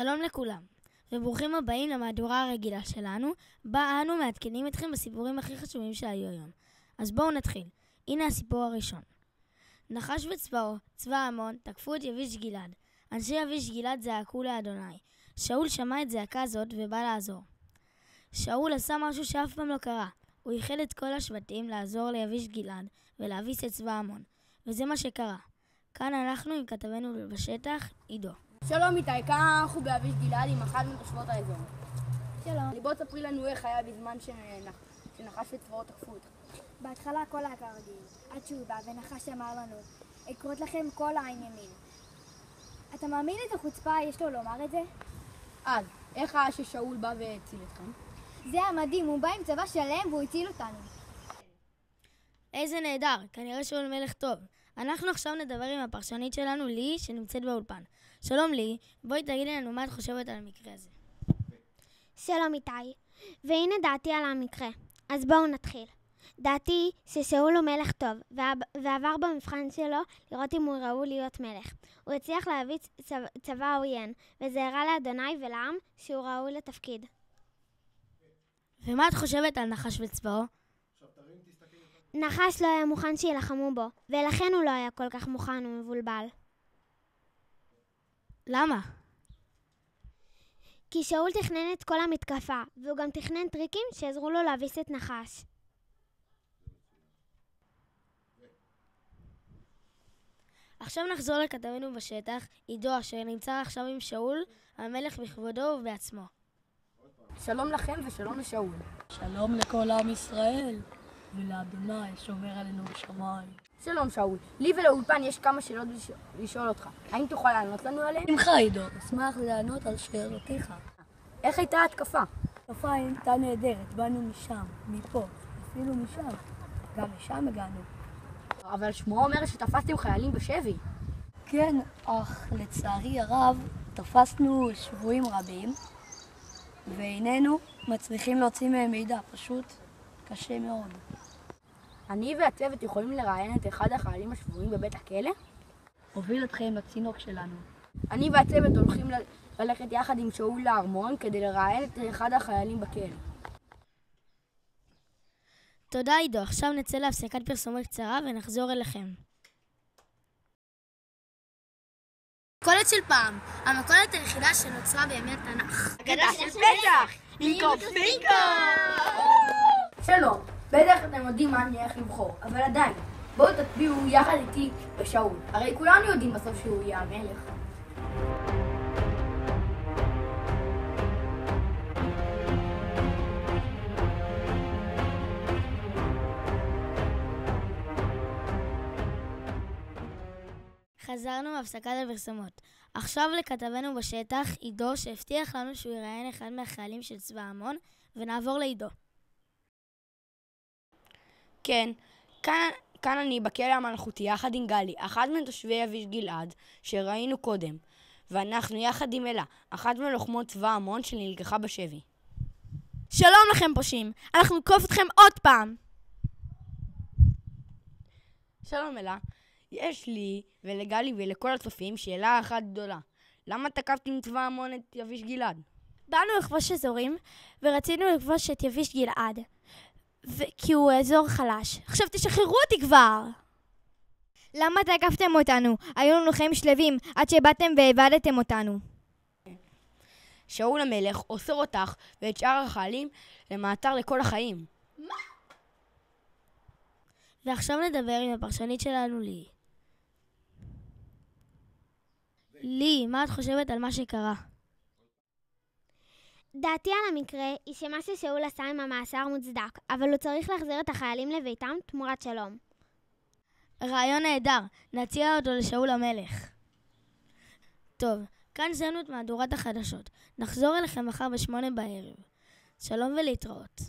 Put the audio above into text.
שלום לכולם, וברוכים הבאים למהדורה הרגילה שלנו, בה אנו מעדכנים אתכם בסיפורים הכי חשובים שהיו היום. אז בואו נתחיל. הנה הסיפור הראשון. נחש וצבאו, צבא המון, תקפו את יביש גלעד. אנשי יביש גלעד זעקו לאדוני. שאול שמע את זעקה זאת ובא לעזור. שאול עשה משהו שאף פעם לא קרה. הוא ייחד את כל השבטים לעזור ליביש גלעד ולהביס את צבא המון. וזה מה שקרה. כאן אנחנו עם כתבנו בשטח, עידו. שלום איתי, כאן אנחנו ביביש גלעד עם אחד מתושבות האזור. שלום. בוא תספרי לנו איך היה בזמן שנחש וצבאו תקפו אותך. בהתחלה הכל היה כרגיל, עד שהוא בא ונחש אמר לנו, אקרות לכם כל העין ימין. אתה מאמין את החוצפה יש לו לומר את זה? אז, איך היה ששאול בא והציל אתכם? זה היה מדהים, הוא בא עם צבא שלם והוא הציל אותנו. איזה נהדר, כנראה שאול מלך טוב. אנחנו עכשיו נדבר עם הפרשנית שלנו, לי, שנמצאת באולפן. שלום לי, בואי תגידי לנו מה את חושבת על המקרה הזה. שלום איתי, והנה דעתי על המקרה. אז בואו נתחיל. דעתי ששאול הוא מלך טוב, ועבר במבחן שלו לראות אם הוא ראוי להיות מלך. הוא הצליח להביא צבא עוין, וזה הראה לאדוני ולעם שהוא ראוי לתפקיד. ומה את חושבת על נחש וצבאו? נחש לא היה מוכן שילחמו בו, ולכן הוא לא היה כל כך מוכן ומבולבל. למה? כי שאול תכנן את כל המתקפה, והוא גם תכנן טריקים שעזרו לו להביס את נחש. עכשיו נחזור לכתבנו בשטח, עידו, אשר נמצא עכשיו עם שאול, המלך בכבודו ובעצמו. שלום לכם ושלום לשאול. שלום לכל עם ישראל, ולאדוני שומר עלינו בשמיים. שלום שאול, לי ולאולפן יש כמה שאלות לשאול אותך. האם תוכל לענות לנו עליהן? שמחה עידו, אשמח לענות על שאלותיך. איך הייתה ההתקפה? התקפה הייתה נהדרת, באנו משם, מפה, אפילו משם, גם משם הגענו. אבל שמו אומר שתפסתם חיילים בשבי. כן, אך לצערי הרב תפסנו שבויים רבים, ואיננו מצליחים להוציא מהם מידע, פשוט קשה מאוד. אני והצוות יכולים לראיין את אחד החיילים השבויים בבית הכלא? הוביל אתכם לצינוק שלנו. אני והצוות הולכים ללכת יחד עם שאול לארמון כדי לראיין את אחד החיילים בכלא. תודה עידו, עכשיו נצא להפסקת פרסומות קצרה ונחזור אליכם. מכולת של פעם, המכולת היחידה שנוצרה בימי התנ"ך. אגדה של פסח! פינקו פינקו! שלום, בטח אתם יודעים מה אני הולך לבחור, אבל עדיין, בואו תצביעו יחד איתי בשאול. הרי כולנו יודעים בסוף שהוא יהיה המלך. חזרנו מהפסקת הפרסומות. עכשיו לכתבנו בשטח, עידו, שהבטיח לנו שהוא יראיין אחד מהחיילים של צבא המון, ונעבור לעידו. כן, כאן אני בכלא המלכותי יחד עם גלי, אחת מתושבי יביש גלעד שראינו קודם, ואנחנו יחד עם אלה, אחת מלוחמות צבא המון שנלקחה בשבי. שלום לכם פושעים, אנחנו נתקוף אתכם עוד פעם. שלום אלה, יש לי ולגלי ולכל הצופים שאלה אחת גדולה. למה תקפתם צבא המון את יביש גלעד? באנו לכבוש אזורים, ורצינו לכבוש את יביש גלעד. כי הוא אזור חלש. עכשיו תשחררו אותי כבר! למה תקפתם אותנו? היו לנו חיים שלווים עד שבאתם והבדתם אותנו. שאול המלך אוסר אותך ואת שאר החיילים למעצר לכל החיים. מה? ועכשיו נדבר עם הפרשנית שלנו, לי. לי, מה את חושבת על מה שקרה? דעתי על המקרה היא שמה ששאול עשה עם המאסר מוצדק, אבל הוא צריך להחזיר את החיילים לביתם תמורת שלום. רעיון נהדר, נציע אותו לשאול המלך. טוב, כאן סיימנו את מהדורת החדשות. נחזור אליכם מחר ב8 בערב. שלום ולהתראות.